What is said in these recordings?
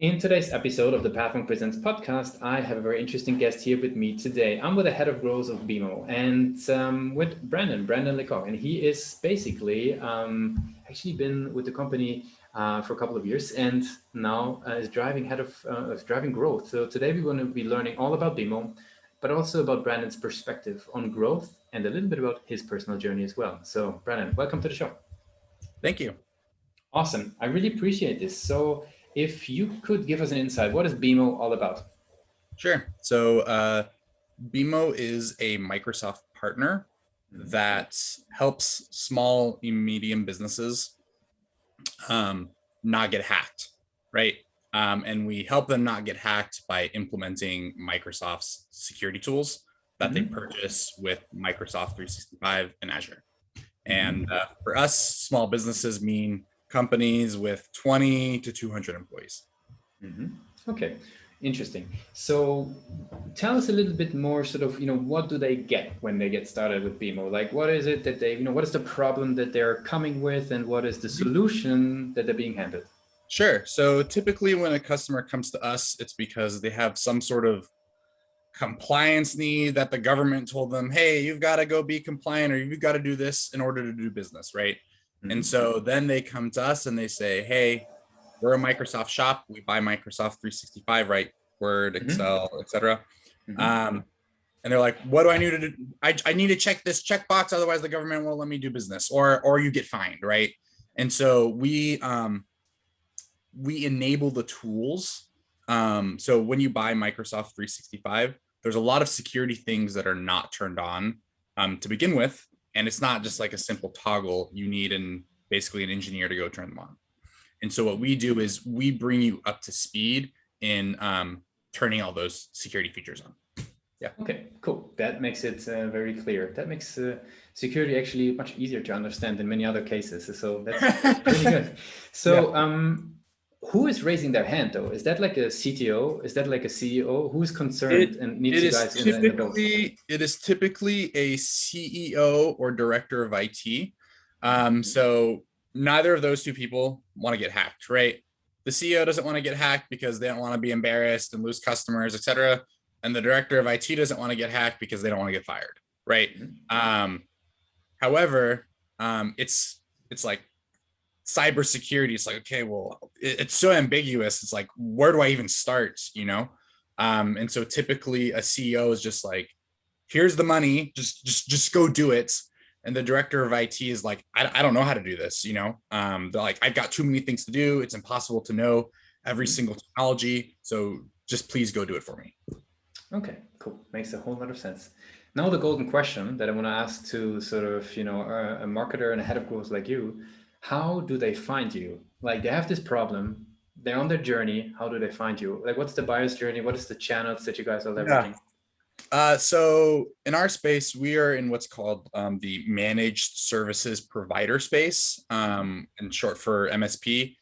In today's episode of the Pathway Presents podcast, I have a very interesting guest here with me today. I'm with the head of growth of BEMO and with Brandon Lecoq. And he is basically actually been with the company for a couple of years and now is driving growth. So today we're going to be learning all about BEMO, but also about Brandon's perspective on growth and a little bit about his personal journey as well. So Brandon, welcome to the show. Thank you. Awesome. I really appreciate this. So if you could give us an insight, what is BEMO all about? Sure. So BEMO is a Microsoft partner that helps small and medium businesses not get hacked, right? And we help them not get hacked by implementing Microsoft's security tools that they purchase with Microsoft 365 and Azure. And for us, small businesses mean companies with 20 to 200 employees. Okay, interesting. So tell us a little bit more sort of, what do they get when they get started with BEMO? Like, what is it that they, what is the problem that they're coming with and what is the solution that they're being handed? Sure. So typically when a customer comes to us, it's because they have some sort of compliance need that the government told them, hey, you've got to go be compliant or you've got to do this in order to do business, right? And so then they come to us and they say, hey, we're a Microsoft shop. We buy Microsoft 365, right? Word, Excel, etc. And they're like, what do I need to do? I need to check this checkbox, otherwise the government won't let me do business, or you get fined, right? And so we enable the tools. So when you buy Microsoft 365, there's a lot of security things that are not turned on to begin with. And it's not just like a simple toggle. You need basically an engineer to go turn them on. And so what we do is we bring you up to speed in turning all those security features on. Yeah. Okay, cool. That makes it very clear. That makes security actually much easier to understand in many other cases. So that's pretty good. So who is raising their hand though? Is that like a CTO? Is that like a CEO? Who's concerned and needs you guys in the boat? It is typically a CEO or director of IT. So neither of those two people want to get hacked, right? The CEO doesn't want to get hacked because they don't want to be embarrassed and lose customers, etc. And the director of IT doesn't want to get hacked because they don't want to get fired, right? However, it's like cybersecurity. It's like, okay, well, it's so ambiguous. It's like, where do I even start? And so typically a CEO is just like, here's the money, just go do it. And the director of IT is like, I don't know how to do this. They're like, I've got too many things to do. It's impossible to know every single technology. So just please go do it for me. Okay, cool. Makes a whole lot of sense. Now the golden question that I want to ask to sort of, a marketer and a head of growth like you, how do they find you? Like they have this problem, they're on their journey. How do they find you? Like what's the buyer's journey? What is the channels that you guys are leveraging? So in our space, we are in what's called the managed services provider space, in short for MSP.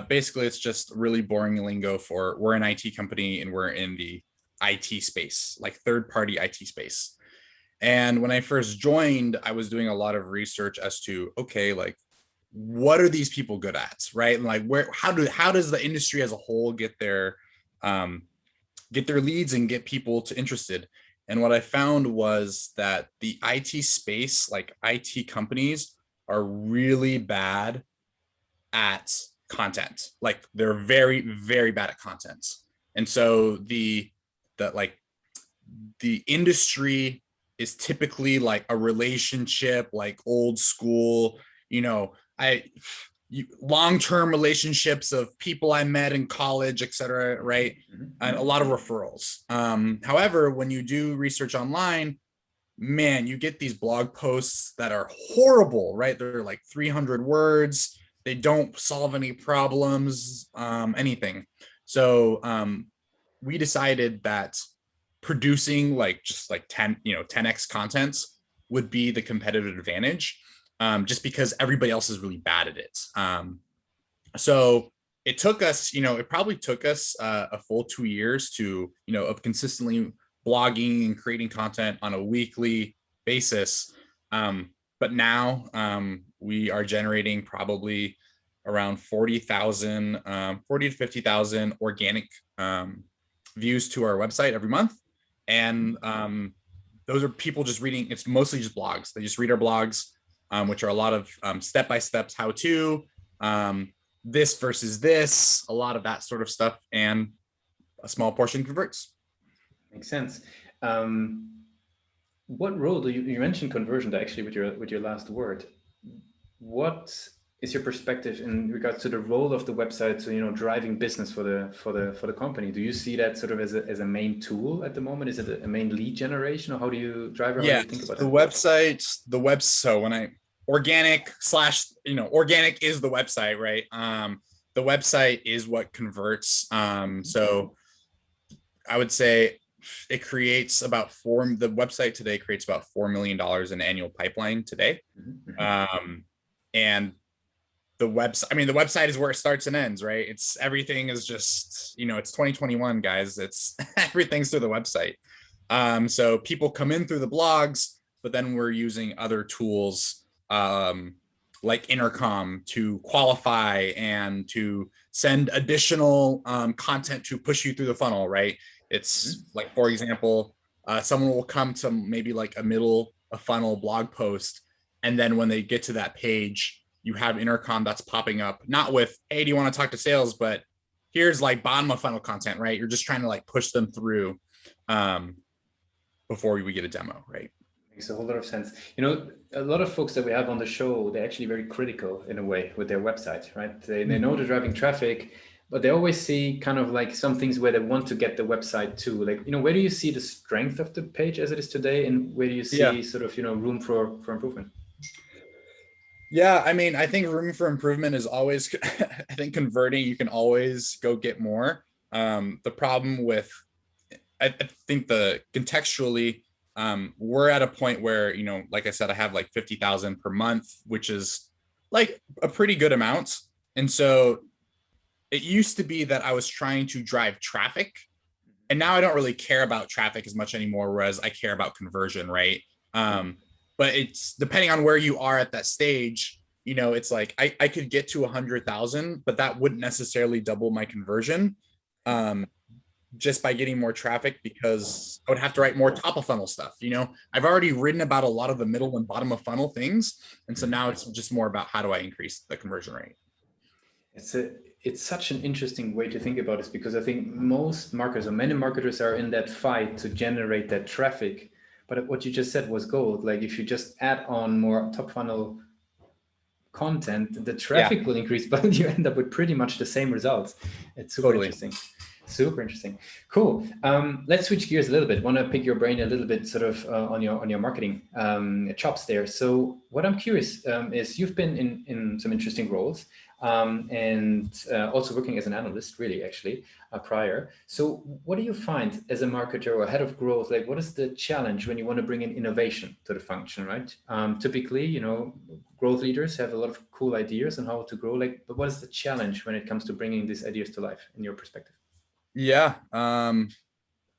Basically, it's just really boring lingo for we're an IT company and we're in the IT space, like third-party IT space. And when I first joined, I was doing a lot of research as to, okay, like what are these people good at, right? And like how does the industry as a whole get their leads and get people to interested? And what I found was that the IT space, like IT companies, are really bad at content. Like they're very, very bad at content. And so the industry is typically like a relationship, like old school, long-term relationships of people I met in college, etc., right? And a lot of referrals. However, when you do research online, man, you get these blog posts that are horrible, right? They're like 300 words. They don't solve any problems, anything. So we decided that producing like just like 10x content would be the competitive advantage, just because everybody else is really bad at it. So it took us, it probably took us a full 2 years to, of consistently blogging and creating content on a weekly basis. But now we are generating probably around 40,000, 40 to 50,000 organic views to our website every month. And those are people just reading. It's mostly just blogs. They just read our blogs, which are a lot of step-by-steps, how to, this versus this, a lot of that sort of stuff. And a small portion converts. Makes sense. What role do you mentioned conversion actually with your last word? What is your perspective in regards to the role of the website, so driving business for the company? Do you see that sort of as a main tool at the moment? Is it a main lead generation, or how do you drive? How do you think about the website? So when I organic is the website, right? The website is what converts. So I would say it creates the website today creates about $4 million in annual pipeline today. And the website is where it starts and ends, right? Everything is just, it's 2021, guys. It's everything's through the website. So people come in through the blogs, but then we're using other tools, like Intercom to qualify and to send additional content to push you through the funnel, right? It's like, for example, someone will come to maybe like a funnel blog post, and then when they get to that page, you have Intercom that's popping up, not with, hey, do you want to talk to sales? But here's like bottom of funnel content, right? You're just trying to like push them through before we get a demo, right? Makes a whole lot of sense. A lot of folks that we have on the show, they're actually very critical in a way with their website, right? They know they're driving traffic, but they always see kind of like some things where they want to get the website to. Like, where do you see the strength of the page as it is today, and where do you see sort of, room for improvement? Yeah, I think room for improvement is always, I think converting, you can always go get more. The problem with, I think contextually, we're at a point where, like I said, I have like 50,000 per month, which is like a pretty good amount. And so it used to be that I was trying to drive traffic, and now I don't really care about traffic as much anymore, whereas I care about conversion, right? But it's depending on where you are at that stage, it's like I could get to 100,000, but that wouldn't necessarily double my conversion just by getting more traffic, because I would have to write more top of funnel stuff. I've already written about a lot of the middle and bottom of funnel things. And so now it's just more about how do I increase the conversion rate? It's such an interesting way to think about this, because I think most marketers, or many marketers, are in that fight to generate that traffic. But what you just said was gold. Like, if you just add on more top funnel content, the traffic will increase, but you end up with pretty much the same results. It's super interesting. Super interesting. Cool. Let's switch gears a little bit. Want to pick your brain a little bit, sort of on your marketing chops there. So what I'm curious is, you've been in some interesting roles, and also working as an analyst, really, actually, prior. So what do you find as a marketer or head of growth? Like, what is the challenge when you want to bring in innovation to the function, right? Typically, growth leaders have a lot of cool ideas on how to grow. But what is the challenge when it comes to bringing these ideas to life, in your perspective? Yeah, a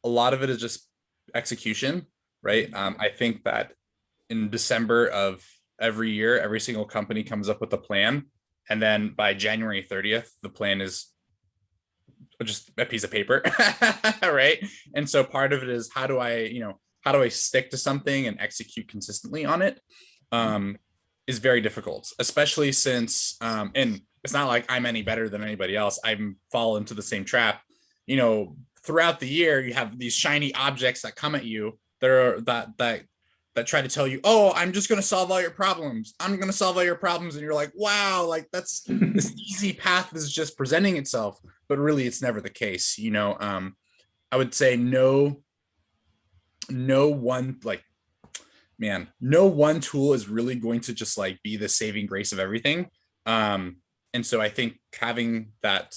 lot of it is just execution, right? I think that in December of every year, every single company comes up with a plan, and then by January 30th, the plan is just a piece of paper, right? And so part of it is, how do I stick to something and execute consistently on it, is very difficult, especially since, and it's not like I'm any better than anybody else. I fall into the same trap. Throughout the year, you have these shiny objects that come at you that try to tell you, oh, I'm just going to solve all your problems. I'm going to solve all your problems. And you're like, wow, like that's this easy path is just presenting itself. But really, it's never the case. I would say no one tool is really going to just like be the saving grace of everything. And so I think having that,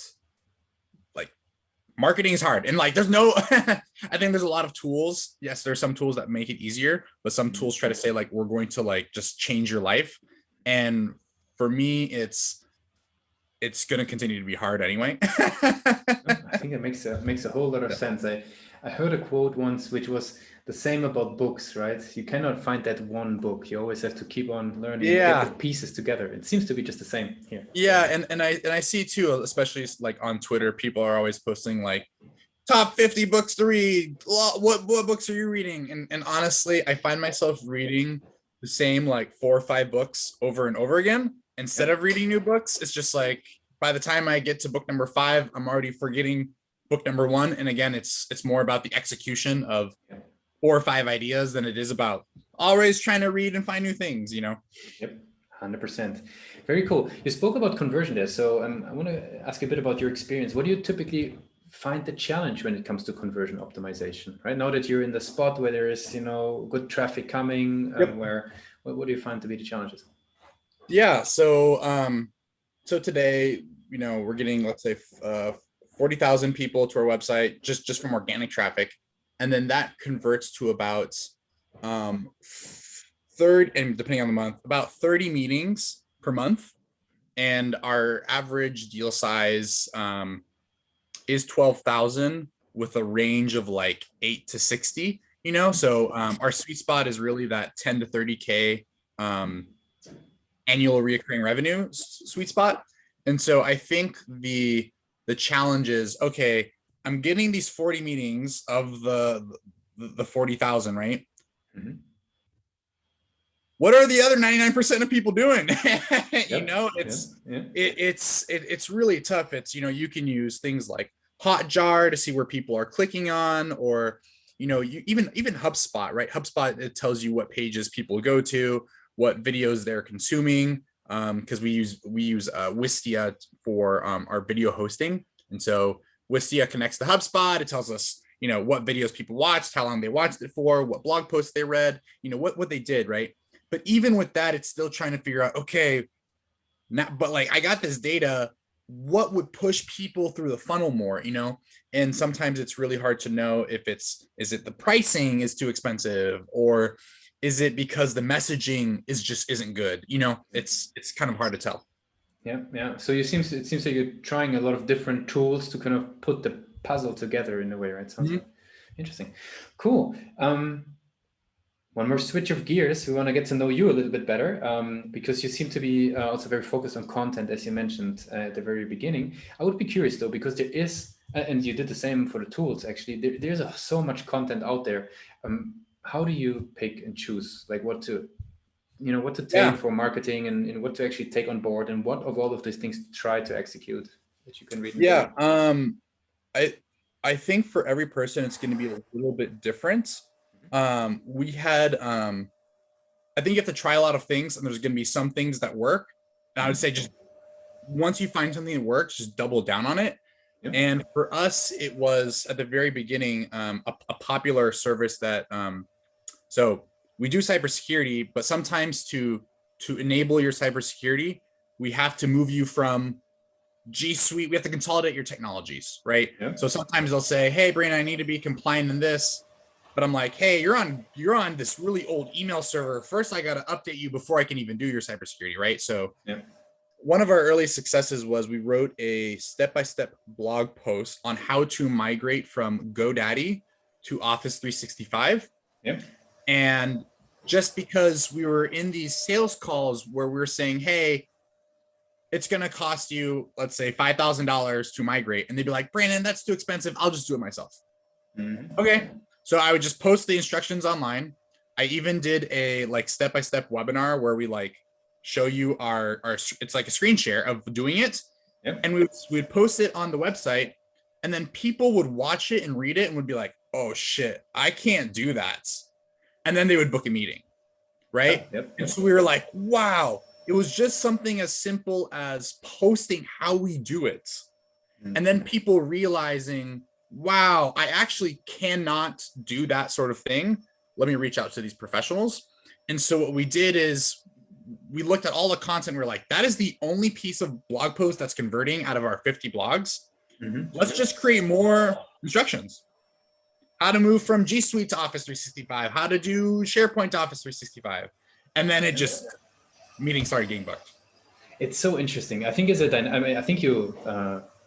marketing is hard, and like there's no I think there's a lot of tools. Yes, there's some tools that make it easier, but some tools try to say like, we're going to like just change your life. And for me, it's it's going to continue to be hard anyway. I think it makes a whole lot of sense. I heard a quote once which was the same about books, right? You cannot find that one book. You always have to keep on learning and get the pieces together. It seems to be just the same here. Yeah, and I see too, especially like on Twitter, people are always posting like top 50 books to read. What books are you reading? And honestly, I find myself reading the same like 4 or 5 books over and over again. Instead of reading new books, it's just like by the time I get to book number 5, I'm already forgetting book number 1. And again, it's more about the execution of 4 or 5 ideas than it is about always trying to read and find new things, you know? Yep, 100%. Very cool. You spoke about conversion there. So I want to ask a bit about your experience. What do you typically find the challenge when it comes to conversion optimization, right? Now that you're in the spot where there is, good traffic coming, what do you find to be the challenges? Yeah. So today, we're getting, let's say, 40,000 people to our website just from organic traffic. And then that converts to about and depending on the month, about 30 meetings per month. And our average deal size is 12,000 with a range of like 8 to 60, so our sweet spot is really that 10 to 30K annual recurring revenue sweet spot. And so I think the challenge is, okay, I'm getting these 40 meetings of the 40,000, right? Mm-hmm. What are the other 99% of people doing? It's really tough. It's, you can use things like Hotjar to see where people are clicking on, or, even HubSpot, right? HubSpot, it tells you what pages people go to, what videos they're consuming. Because we use Wistia for our video hosting. And so Wistia connects to HubSpot. It tells us, what videos people watched, how long they watched it for, what blog posts they read, what they did, right? But even with that, it's still trying to figure out, okay, but like I got this data, what would push people through the funnel more, And sometimes it's really hard to know if is it the pricing is too expensive, or is it because the messaging isn't good? It's kind of hard to tell. Yeah. So it seems like you're trying a lot of different tools to kind of put the puzzle together in a way, right? Sounds interesting. Cool. One more switch of gears. We want to get to know you a little bit better, because you seem to be also very focused on content, as you mentioned at the very beginning. I would be curious though, because there is, and you did the same for the tools, actually, there's so much content out there. How do you pick and choose, like what to take for marketing, and what to actually take on board, and what of all of these things to try to execute that you can read? Yeah. I think for every person, it's going to be a little bit different. We had, I think you have to try a lot of things, and there's going to be some things that work. And I would say just once you find something that works, just double down on it. Yep. And for us, it was at the very beginning, a popular service that, so we do cybersecurity, but sometimes to enable your cybersecurity, we have to move you from G Suite. We have to consolidate your technologies, right? Yep. So sometimes they'll say, hey, Brandon, I need to be compliant in this. But I'm like, hey, you're on this really old email server. First, I got to update you before I can even do your cybersecurity, right? So one of our early successes was we wrote a step-by-step blog post on how to migrate from GoDaddy to Office 365. Yep. And just because we were in these sales calls where we were saying, hey, it's going to cost you, let's say, $5,000 to migrate. And they'd be like, Brandon, that's too expensive. I'll just do it myself. Mm-hmm. Okay. So I would just post the instructions online. I even did a like step-by-step webinar where we like show you our it's like a screen share of doing it. Yep. And we'd post it on the website, and then people would watch it and read it and would be like, oh shit, I can't do that. And then they would book a meeting, right? Yep. And so we were like, wow, it was just something as simple as posting how we do it. Mm-hmm. And then people realizing, wow, I actually cannot do that sort of thing. Let me reach out to these professionals. And so what we did is we looked at all the content. We're like, that is the only piece of blog post that's converting out of our 50 blogs. Mm-hmm. Let's just create more instructions. How to move from G Suite to Office 365, how to do SharePoint to Office 365. And then it just, meetings started getting booked. It's so interesting. I think I mean, I think you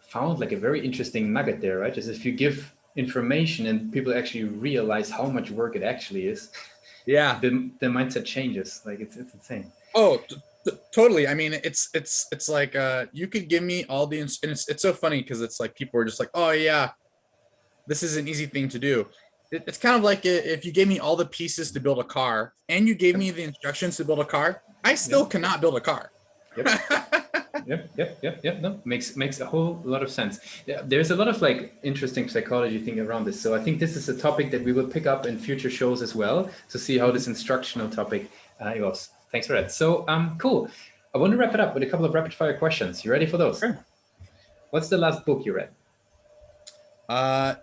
found like a very interesting nugget there, right? Just if you give information and people actually realize how much work it actually is, Yeah. the mindset changes. Like it's insane. Oh, totally. I mean, it's like you could give me all the and it's so funny because it's like people are just like, oh yeah, this is an easy thing to do. It's kind of like if you gave me all the pieces to build a car and you gave Yep. me the instructions to build a car, I still Yep. cannot build a car. Yep. Yep. No, makes a whole lot of sense. Yeah, there's a lot of like interesting psychology thing around this. So I think this is a topic that we will pick up in future shows as well to see how this instructional topic evolves. Thanks for that. So cool. I want to wrap it up with a couple of rapid fire questions. You ready for those? Sure. What's the last book you read?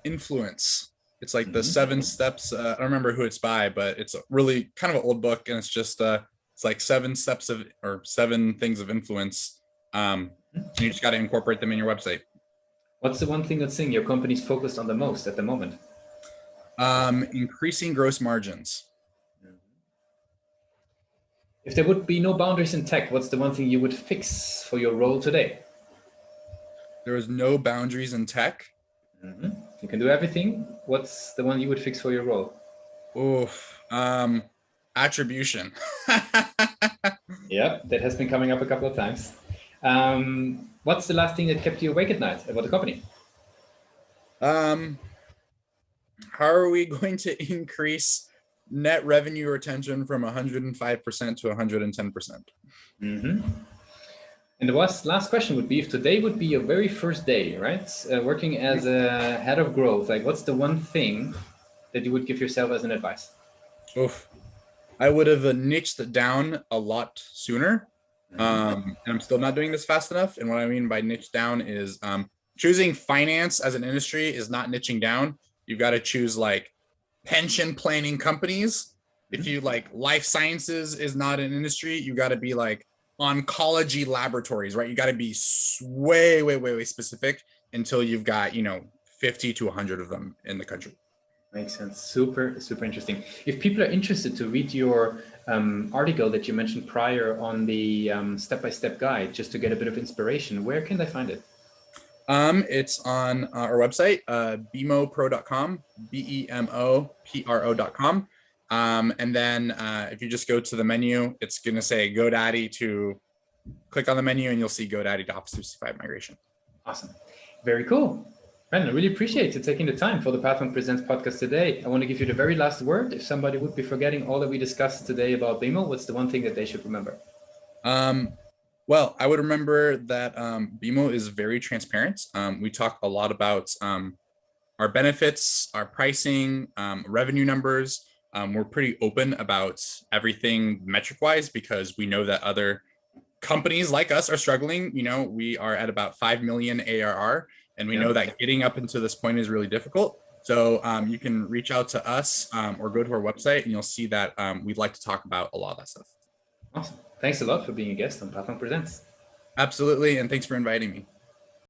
Influence. It's like the 7 steps. I don't remember who it's by, but it's a really kind of an old book, and it's just it's like 7 steps of or 7 things of influence. And you just got to incorporate them in your website. What's the one thing that's your company's focused on the most at the moment? Increasing gross margins. If there would be no boundaries in tech, what's the one thing you would fix for your role today? There is no boundaries in tech. You can do everything. What's the one you would fix for your role? Oof. Attribution. Yeah, that has been coming up a couple of times. What's the last thing that kept you awake at night about the company? How are we going to increase net revenue retention from 105% to 110%? And the last question would be, if today would be your very first day, right? Working as a head of growth, like what's the one thing that you would give yourself as an advice? Oof. I would have niched down a lot sooner. And I'm still not doing this fast enough. And what I mean by niche down is choosing finance as an industry is not niching down. You've got to choose like pension planning companies. If you like life sciences is not an industry, you got to be like oncology laboratories, right? You got to be way specific until you've got, 50 to 100 of them in the country. Makes sense. Super interesting. If people are interested to read your article that you mentioned prior on the step-by-step guide, just to get a bit of inspiration, where can they find it? It's on our website, BEMOpro.com, BEMOpro.com. And then if you just go to the menu, it's going to say GoDaddy to click on the menu and you'll see GoDaddy to Office 365 migration. Awesome. Very cool. Brandon, I really appreciate you taking the time for the Pathmark Presents podcast today. I want to give you the very last word. If somebody would be forgetting all that we discussed today about BEMO, what's the one thing that they should remember? Well, I would remember that BEMO is very transparent. We talk a lot about our benefits, our pricing, revenue numbers. We're pretty open about everything metric-wise because we know that other companies like us are struggling. We are at about 5 million ARR, and we know that getting up into this point is really difficult. So you can reach out to us or go to our website, and you'll see that we'd like to talk about a lot of that stuff. Awesome. Thanks a lot for being a guest on Pathmark Presents. Absolutely, and thanks for inviting me.